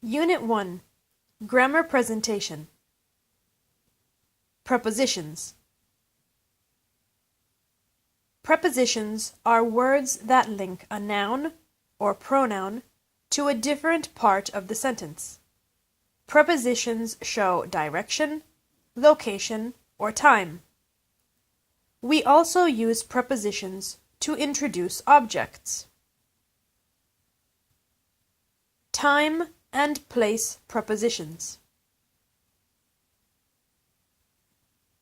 Unit 1. Grammar Presentation. Prepositions. Prepositions are words that link a noun or pronoun to a different part of the sentence. Prepositions show direction, location, or time. We also use prepositions to introduce objects. Time and place prepositions.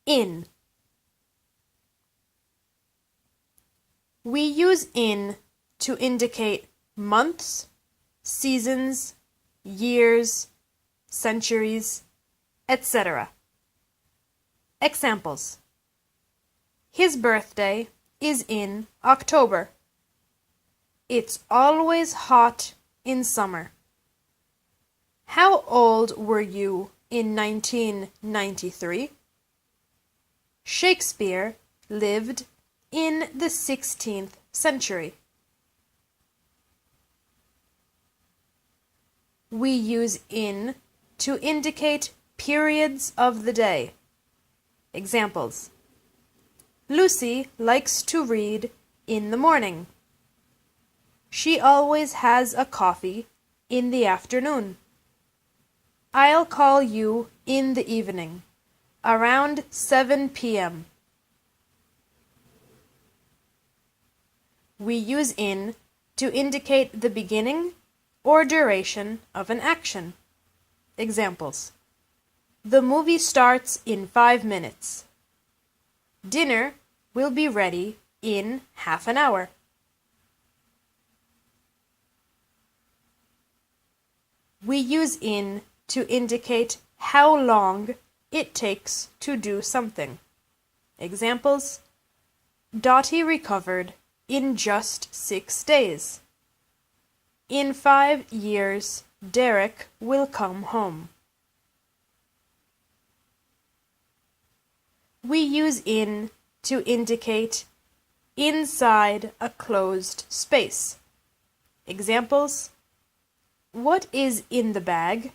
In. We use in to indicate months, seasons, years, centuries, etc. Examples. His birthday is in October. It's always hot in summer. How old were you in 1993? Shakespeare lived in the 16th century. We use in to indicate periods of the day. Examples. Lucy likes to read in the morning. She always has a coffee in the afternoon. I'll call you in the evening, around 7 p.m. We use in to indicate the beginning or duration of an action. Examples. The movie starts in 5 minutes. Dinner will be ready in half an hour. We use in to indicate how long it takes to do something. Examples. Dottie recovered in just 6 days. In 5 years, Derek will come home. We use in to indicate inside a closed space. Examples. What is in the bag?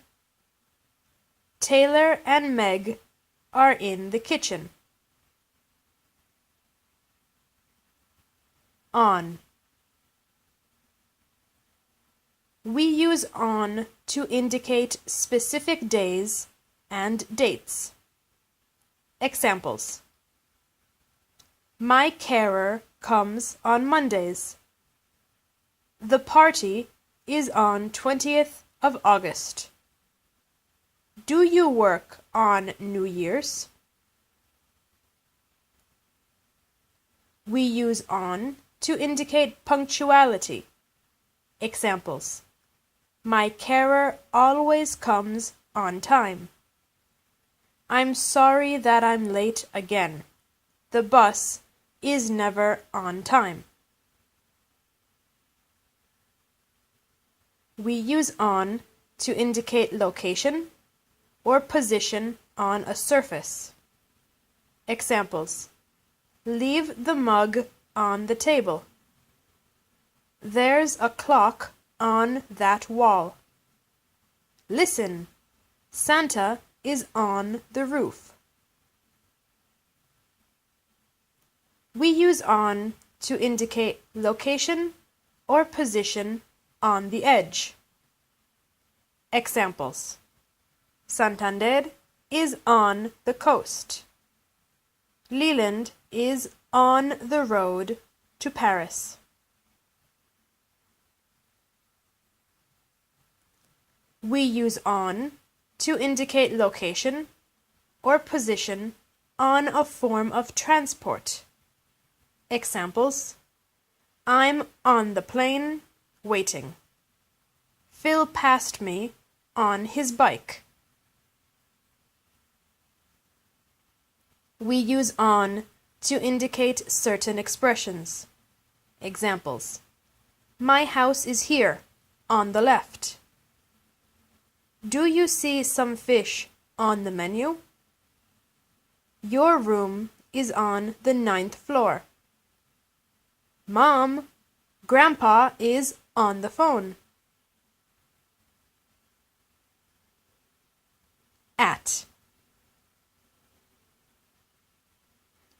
Taylor and Meg are in the kitchen. On. We use on to indicate specific days and dates. Examples. My carer comes on Mondays. The party is on 20th of August. Do you work on New Year's? We use on to indicate punctuality. Examples. My carer always comes on time. I'm sorry that I'm late again. The bus is never on time. We use on to indicate location or position on a surface. Examples. Leave the mug on the table. There's a clock on that wall. Listen, Santa is on the roof. We use on to indicate location or position on the edge. Examples. Santander is on the coast. Leland is on the road to Paris. We use on to indicate location or position on a form of transport. Examples. I'm on the plane waiting. Phil passed me on his bike. We use on to indicate certain expressions. Examples. My house is here, on the left. Do you see some fish on the menu? Your room is on the 9th floor. Mom, Grandpa is on the phone. at.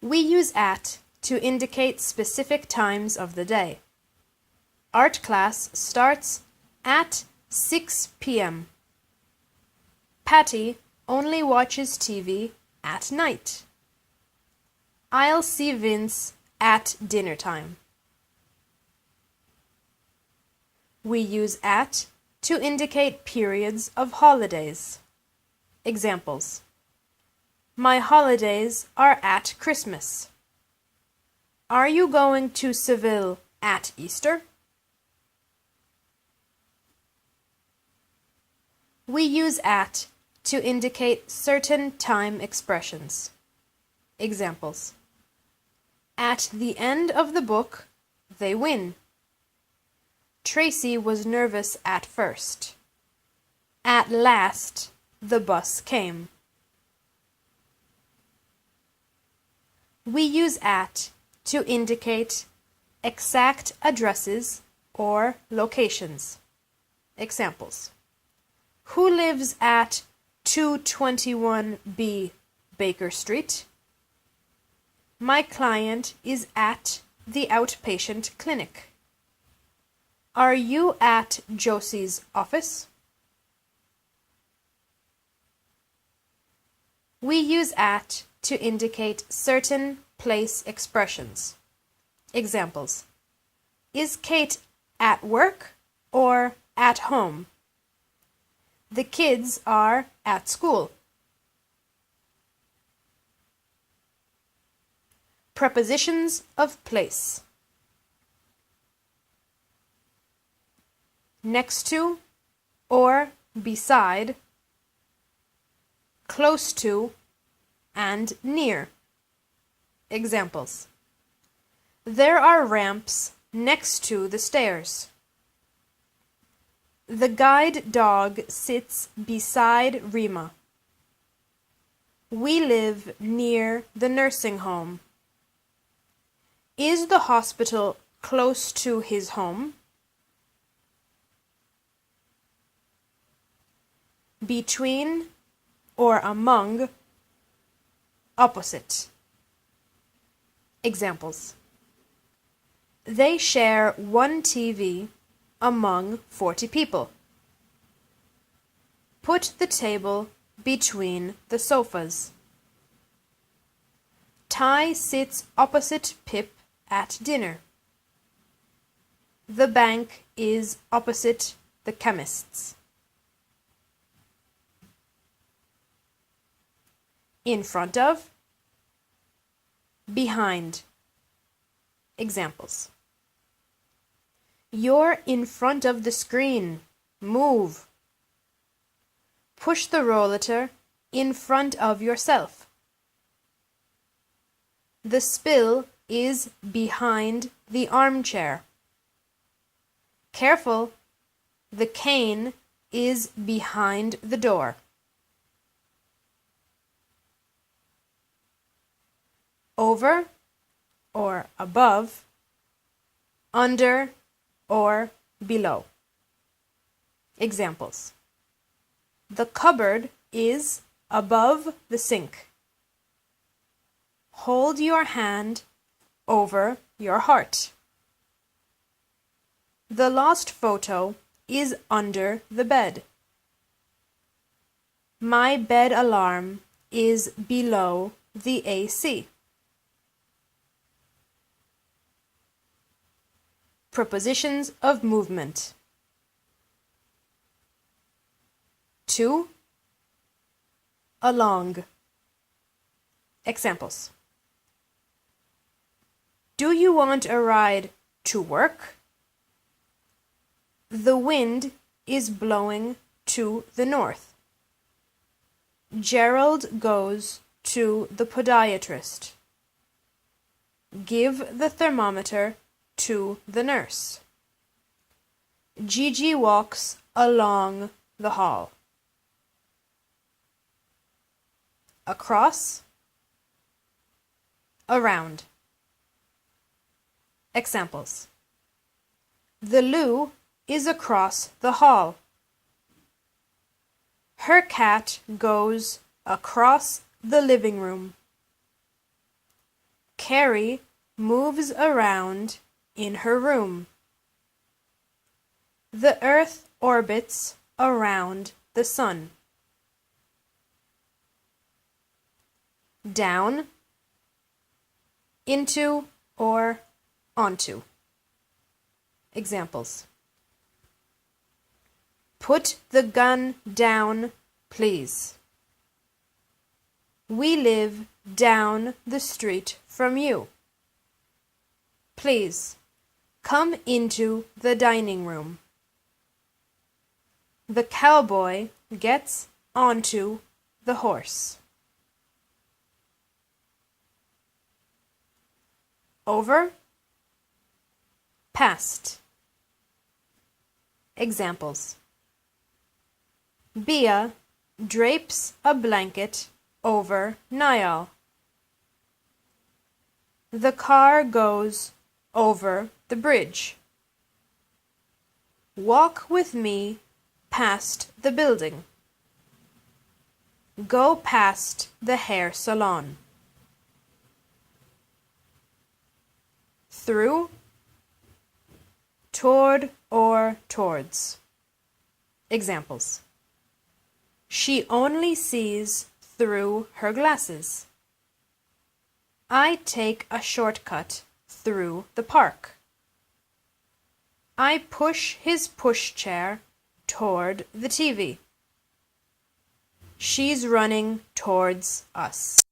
We use at to indicate specific times of the day. Art class starts at 6 p.m. Patty only watches TV at night. I'll see Vince at dinner time. We use at to indicate periods of holidays. Examples: my holidays are at Christmas. Are you going to Seville at Easter? We use at to indicate certain time expressions. Examples: at the end of the book, they win. Tracy was nervous at first. At last, the bus came. We use at to indicate exact addresses or locations. Examples: who lives at 221B Baker Street? My client is at the outpatient clinic. Are you at Josie's office? We use at to indicate certain place expressions. Examples: is Kate at work or at home? The kids are at school. Prepositions of place. Next to or beside, close to, and near. Examples: there are ramps next to the stairs. The guide dog sits beside Rima. We live near the nursing home. Is the hospital close to his home? Between or among, opposite. Examples: they share one TV among 40 people. Put the table between the sofas. Ty sits opposite Pip at dinner. The bank is opposite the chemist's. In front of, behind. Examples: you're in front of the screen. Move. Push the rollator in front of yourself. The spill is behind the armchair. Careful, the cane is behind the door. Over or above, under or below. Examples: the cupboard is above the sink. Hold your hand over your heart. The lost photo is under the bed. My bed alarm is below the AC. Prepositions of movement. To, along. Examples: do you want a ride to work? The wind is blowing to the north. Gerald goes to the podiatrist. Give the thermometer to the nurse. Gigi walks along the hall. Across, around. Examples: the loo is across the hall. Her cat goes across the living room. Carrie moves around in her room. The earth orbits around the sun. Down, into, or onto. Examples. Put the gun down, please. We live down the street from you. Please, come into the dining room. The cowboy gets onto the horse. Over, past. Examples. Bea drapes a blanket over Niall. The car goes over the bridge. Walk with me past the building. Go past the hair salon. Through, toward or towards. Examples. She only sees through her glasses. I take a shortcut through the park. I push his pushchair toward the TV. She's running towards us.